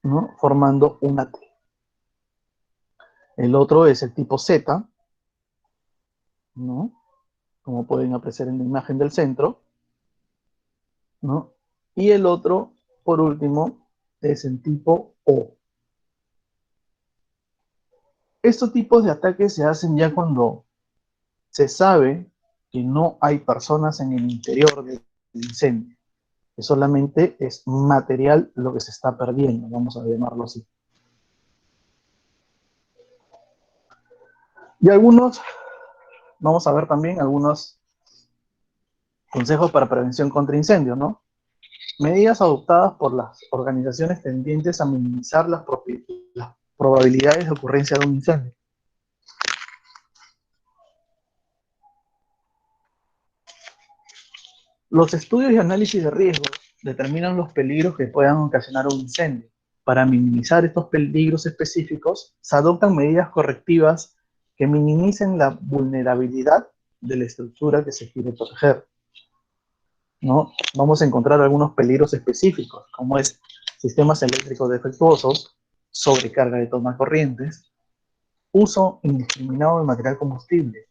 ¿no? Formando una T. El otro es el tipo Z, ¿no? Como pueden apreciar en la imagen del centro, ¿no? Y el otro, por último, es el tipo O. Estos tipos de ataques se hacen ya cuando se sabe que no hay personas en el interior del incendio, que solamente es material lo que se está perdiendo, vamos a llamarlo así. Y vamos a ver también algunos consejos para prevención contra incendios, ¿no? Medidas adoptadas por las organizaciones tendientes a minimizar las probabilidades de ocurrencia de un incendio. Los estudios y análisis de riesgos determinan los peligros que puedan ocasionar un incendio. Para minimizar estos peligros específicos, se adoptan medidas correctivas que minimicen la vulnerabilidad de la estructura que se quiere proteger, ¿no? Vamos a encontrar algunos peligros específicos, como es sistemas eléctricos defectuosos, sobrecarga de tomas corrientes, uso indiscriminado de material combustible,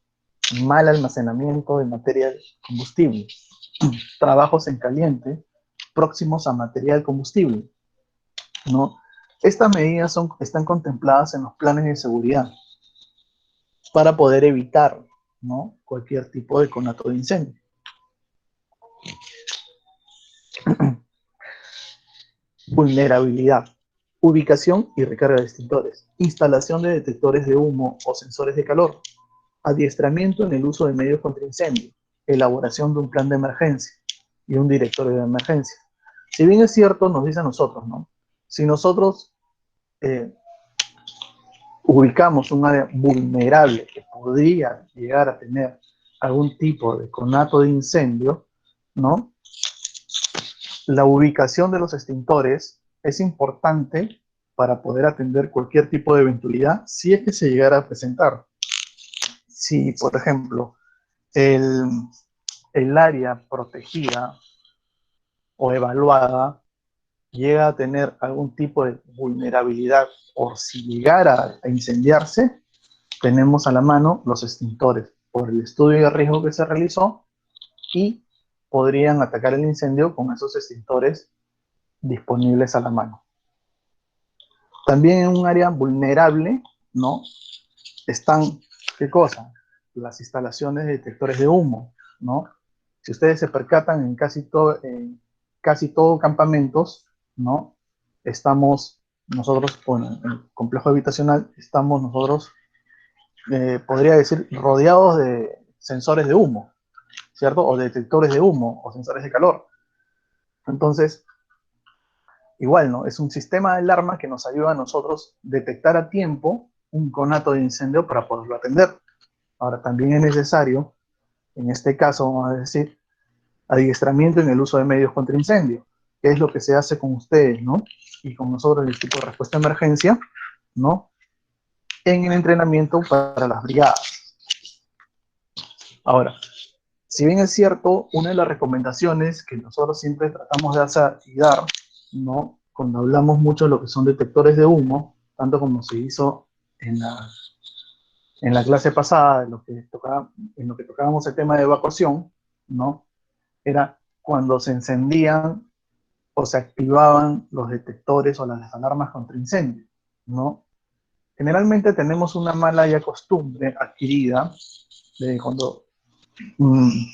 mal almacenamiento de material combustible, trabajos en caliente próximos a material combustible, ¿no? Estas medidas están contempladas en los planes de seguridad para poder evitar, ¿no?, cualquier tipo de conato de incendio. Vulnerabilidad. Ubicación y recarga de extintores. Instalación de detectores de humo o sensores de calor. Adiestramiento en el uso de medios contra incendio. Elaboración de un plan de emergencia y un directorio de emergencia. Si bien es cierto, nos dice a nosotros, ¿no? Si nosotros ubicamos un área vulnerable que podría llegar a tener algún tipo de conato de incendio, ¿no?, la ubicación de los extintores es importante para poder atender cualquier tipo de eventualidad si es que se llegara a presentar. Si, por ejemplo, el área protegida o evaluada llega a tener algún tipo de vulnerabilidad o si llegara a incendiarse, tenemos a la mano los extintores por el estudio de riesgo que se realizó y podrían atacar el incendio con esos extintores disponibles a la mano. También en un área vulnerable, ¿no?, están, ¿qué cosa? Las instalaciones de detectores de humo, ¿no? Si ustedes se percatan, en casi todo campamentos, ¿no?, estamos nosotros, bueno, en el complejo habitacional, estamos nosotros, podría decir, rodeados de sensores de humo, ¿cierto? O detectores de humo, o sensores de calor. Entonces, igual, ¿no? Es un sistema de alarma que nos ayuda a nosotros detectar a tiempo un conato de incendio para poderlo atender. Ahora, también es necesario, en este caso, vamos a decir, adiestramiento en el uso de medios contra incendio, que es lo que se hace con ustedes, ¿no?, y con nosotros, el equipo de respuesta a emergencia, ¿no?, en el entrenamiento para las brigadas. Ahora, si bien es cierto, una de las recomendaciones que nosotros siempre tratamos de hacer y dar, ¿no?, cuando hablamos mucho de lo que son detectores de humo, tanto como se hizo en la clase pasada, en lo que tocábamos el tema de evacuación, ¿no?, era cuando se encendían o se activaban los detectores o las alarmas contra incendio, ¿no? Generalmente tenemos una mala ya costumbre adquirida de cuando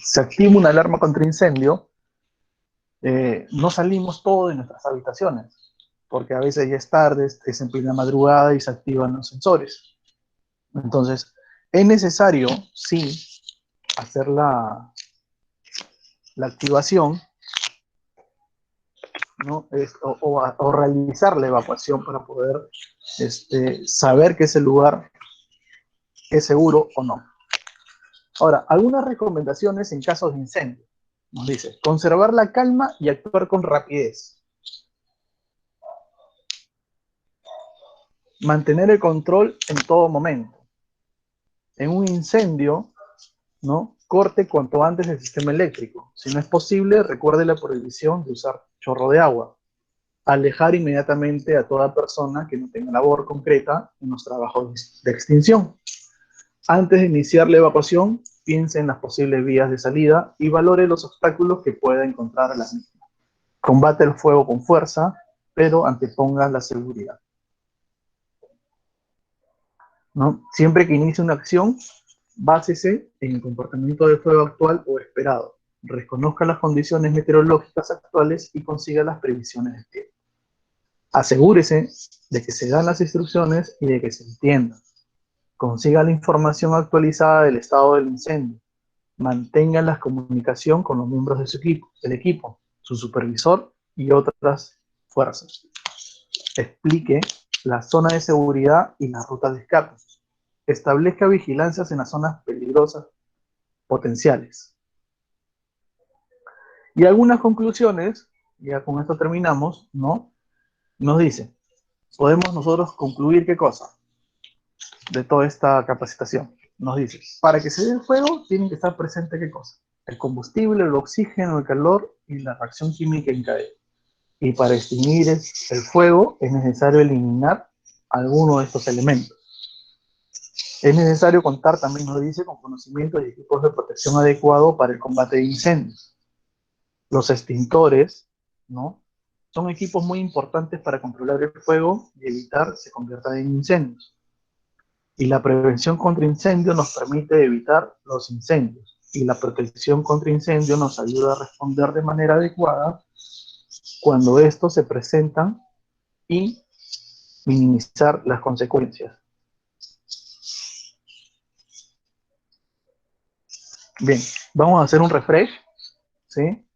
se activa una alarma contra incendio, no salimos todos de nuestras habitaciones, porque a veces ya es tarde, es en plena madrugada y se activan los sensores. Entonces, es necesario, sí, hacer la activación, ¿no?, o realizar la evacuación para poder saber que ese lugar es seguro o no. Ahora, algunas recomendaciones en casos de incendio. Nos dice, conservar la calma y actuar con rapidez. Mantener el control en todo momento. En un incendio, ¿no?, corte cuanto antes el sistema eléctrico. Si no es posible, recuerde la prohibición de usar chorro de agua. Alejar inmediatamente a toda persona que no tenga labor concreta en los trabajos de extinción. Antes de iniciar la evacuación, piense en las posibles vías de salida y valore los obstáculos que pueda encontrar a la misma. Combate el fuego con fuerza, pero anteponga la seguridad, ¿no? Siempre que inicie una acción, básese en el comportamiento de fuego actual o esperado. reconozca las condiciones meteorológicas actuales y consiga las previsiones del tiempo. Asegúrese de que se dan las instrucciones y de que se entiendan. Consiga la información actualizada del estado del incendio. Mantenga la comunicación con los miembros de su equipo, del equipo, su supervisor y otras fuerzas. Explique la zona de seguridad y las rutas de escape. Establezca vigilancias en las zonas peligrosas potenciales. Y algunas conclusiones, ya con esto terminamos, ¿no? Nos dice, podemos nosotros concluir qué cosa de toda esta capacitación. Nos dice, para que se dé fuego, tienen que estar presentes qué cosa. El combustible, el oxígeno, el calor y la reacción química en cadena. Y para extinguir el fuego es necesario eliminar alguno de estos elementos. Es necesario contar, también nos dice, con conocimientos y equipos de protección adecuados para el combate de incendios. Los extintores, ¿no? Son equipos muy importantes para controlar el fuego y evitar que se convierta en incendios. Y la prevención contra incendios nos permite evitar los incendios. Y la protección contra incendios nos ayuda a responder de manera adecuada cuando estos se presentan y minimizar las consecuencias. Bien, vamos a hacer un refresh, ¿sí?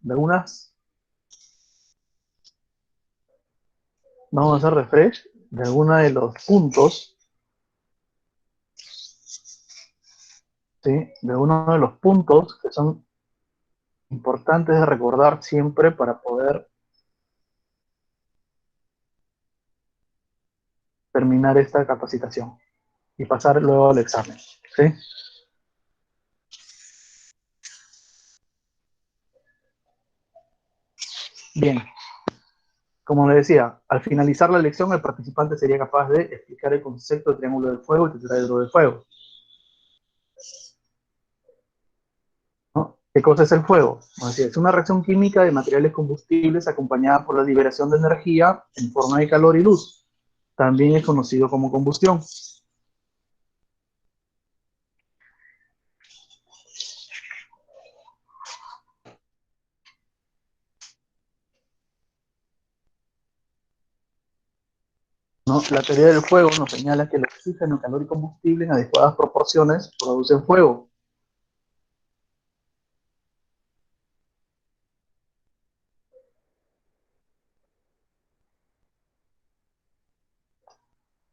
Vamos a hacer refresh de algunos de los puntos, ¿sí? De algunos de los puntos que son importantes de recordar siempre para poder terminar esta capacitación y pasar luego al examen, ¿sí? Bien, como les decía, al finalizar la lección el participante sería capaz de explicar el concepto de triángulo de fuego y tetraedro de fuego, ¿no? ¿Qué cosa es el fuego? Es una reacción química de materiales combustibles acompañada por la liberación de energía en forma de calor y luz. También es conocido como combustión. ¿No? La teoría del fuego nos señala que el oxígeno, calor y combustible en adecuadas proporciones producen fuego.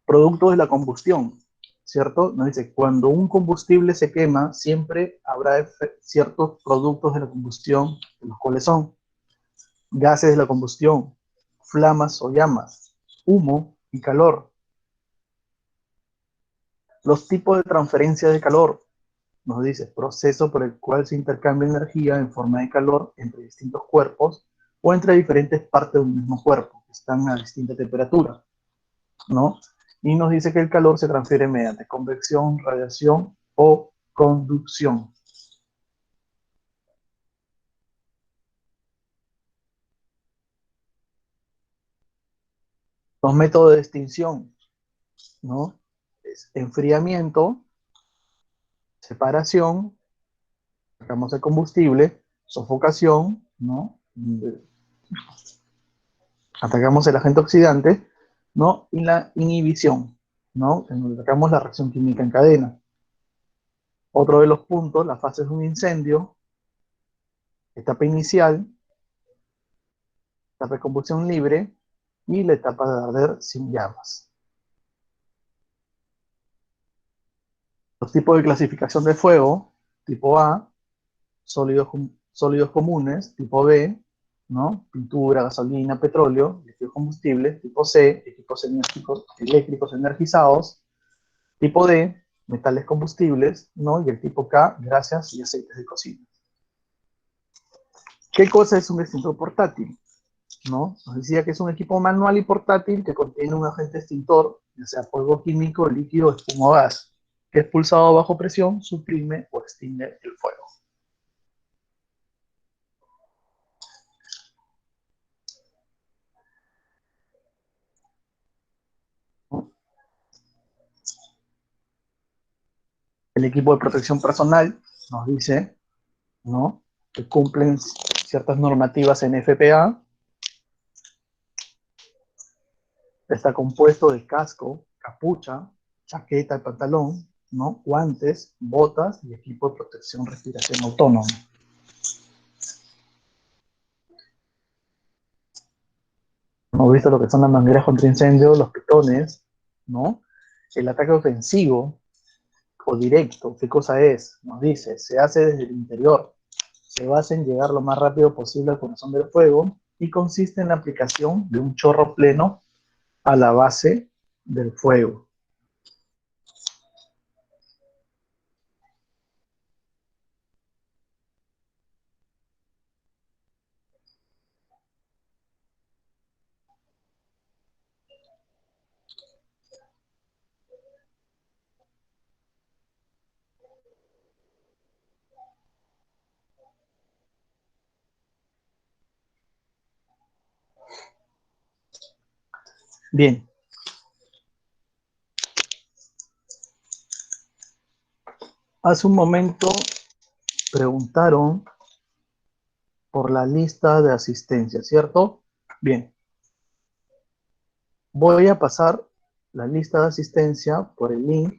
Producto de la combustión, ¿cierto? Nos dice, cuando un combustible se quema, siempre habrá ciertos productos de la combustión, los cuales son gases de la combustión, flamas o llamas, humo y calor. Los tipos de transferencia de calor, nos dice, proceso por el cual se intercambia energía en forma de calor entre distintos cuerpos o entre diferentes partes de un mismo cuerpo, que están a distinta temperatura, ¿no? Y nos dice que el calor se transfiere mediante convección, radiación o conducción. Los métodos de extinción, ¿no? Es enfriamiento, separación, sacamos el combustible, sofocación, ¿no? Atacamos el agente oxidante, ¿no? Y la inhibición, ¿no? En donde atacamos la reacción química en cadena. Otro de los puntos, las fases de un incendio, etapa inicial, etapa de combustión libre y la etapa de arder sin llamas. Los tipos de clasificación de fuego, tipo A, sólidos comunes, tipo B, ¿no? Pintura, gasolina, petróleo, líquidos combustibles, tipo C, equipos eléctricos energizados, tipo D, metales combustibles, ¿no? Y el tipo K, grasas y aceites de cocina. ¿Qué cosa es un extintor portátil? ¿No? Nos decía que es un equipo manual y portátil que contiene un agente extintor, ya sea polvo químico, líquido, espuma o gas, que expulsado bajo presión suprime o extingue el fuego. ¿No? El equipo de protección personal nos dice, ¿no? que cumplen ciertas normativas en FPA. Está compuesto de casco, capucha, chaqueta y pantalón, ¿no? Guantes, botas y equipo de protección respiración autónomo. Hemos visto lo que son las mangueras contra incendio, los pitones, ¿no? El ataque ofensivo o directo, ¿qué cosa es? Nos dice, se hace desde el interior, se basa en llegar lo más rápido posible al corazón del fuego y consiste en la aplicación de un chorro pleno a la base del fuego. Bien. Hace un momento preguntaron por la lista de asistencia, ¿cierto? Bien. Voy a pasar la lista de asistencia por el link